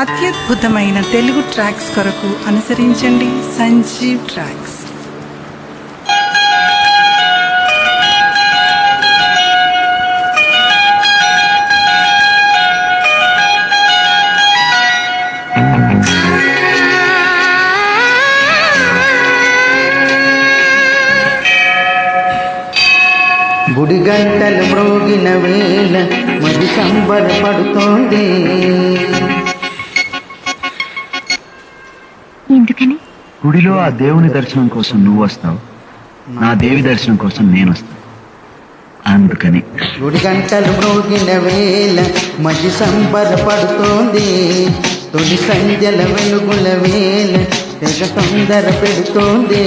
అత్యద్భుతమైన తెలుగు ట్రాక్స్ కొరకు అనుసరించండి సంజీవ్ ట్రాక్స్. గుడి గంటలు మ్రోగిన వేళ మది సంబరపడుతోంది. ఎందుకని? గుడిలో ఆ దేవుని దర్శనం కోసం నువ్వు వస్తావు, నా దేవి దర్శనం కోసం నేను వస్తాను, అందుకని. గుడి గంటలు మ్రోగిన వేళ మది సంబరపడుతోంది. తొలి సంధ్యల వెలుగుల వేళ తెగ తొందర పెడుతోంది.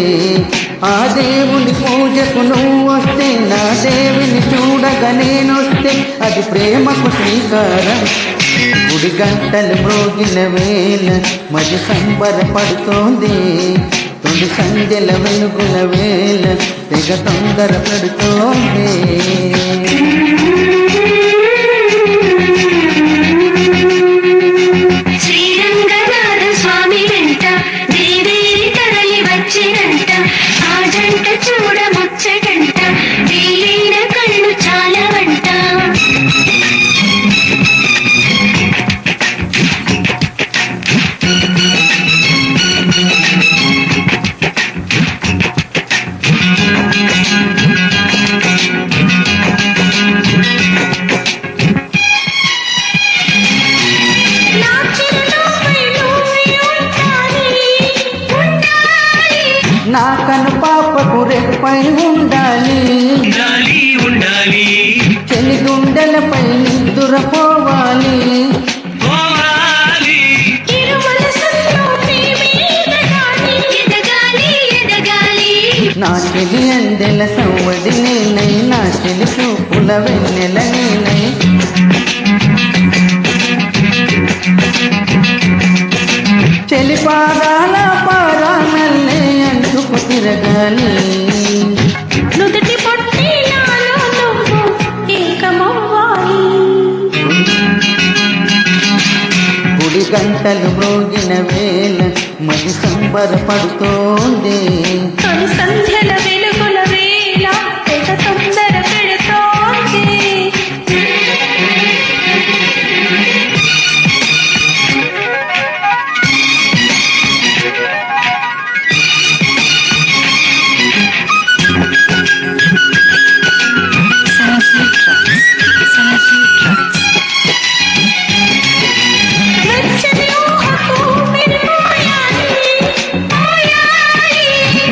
ఆ దేవుని పూజకు నువ్వు వస్తే, నా దేవిని చూడగా నేనొస్తే, అది ప్రేమకు శ్రీకారం. గుడి గంటలు మ్రోగిన వేళ మది సంబరపడుతోంది. తొలి సంధ్యల వెలుగుల వేళ తెగ తొందర పెడుతోంది. నా కను పాపకు రెప్పై ఉండాలి, చెలి గుండెలపై నిద్దురపోవాలి. నా చెలి అందెల సవ్వడి నేనై, నా చెలి చూపుల వెన్నెల నేనై, చెలి పాదాల పారానల్లే అంటుకు తిరగాలి. నుదుటి పొట్టి నాలో నువ్వు ఏకమవ్వాలి. గుడి గంటలు మ్రోగిన వేళ మది సంబరపడుతోంది. తొలి సంధ్యల వెలుగుల వేళ తెగ తొందర పెడుతోంది.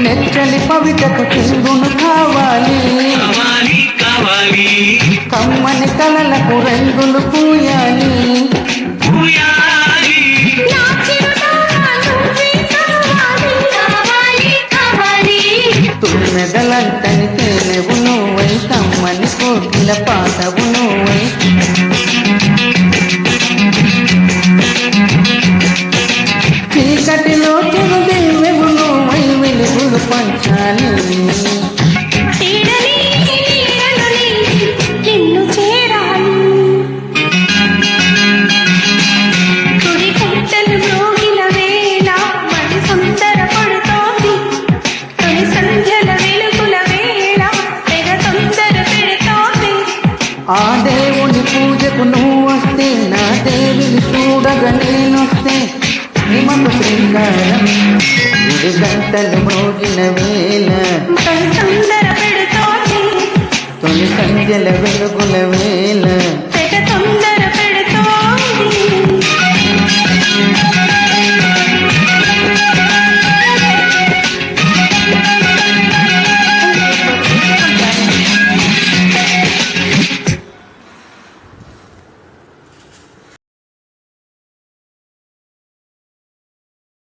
నెచ్చలి పవిటకు చిందును కావాలి, కమ్మని కలలకు రంగులు పూయాలి. తుమ్మెదలంటని తేనెవు నువ్వై, కమ్మని కోకిల పాటవు నువ్వై, చీకటిలో చిరుదేవెవు నువ్వై, వెలుగులు పంచాలి. నిన్ను చేరాలి. గుడి గంటలు మ్రోగిన వేళ మది సుందర పడుతోంది. తొలి సంధ్యల వెలుగుల వేళ తెగ తొందర పెడుతోంది. ఆ దేవుని పూజకు నువ్వు వస్తే, నా దేవిని చూడగా నేనొస్తే, ప్రేమకు శ్రీకారం. గుడి గంటలు మ్రోగిన వేళ తొలి సంధ్యల వెలుగుల తొలి సంధ్యల వెలుగుల వేళ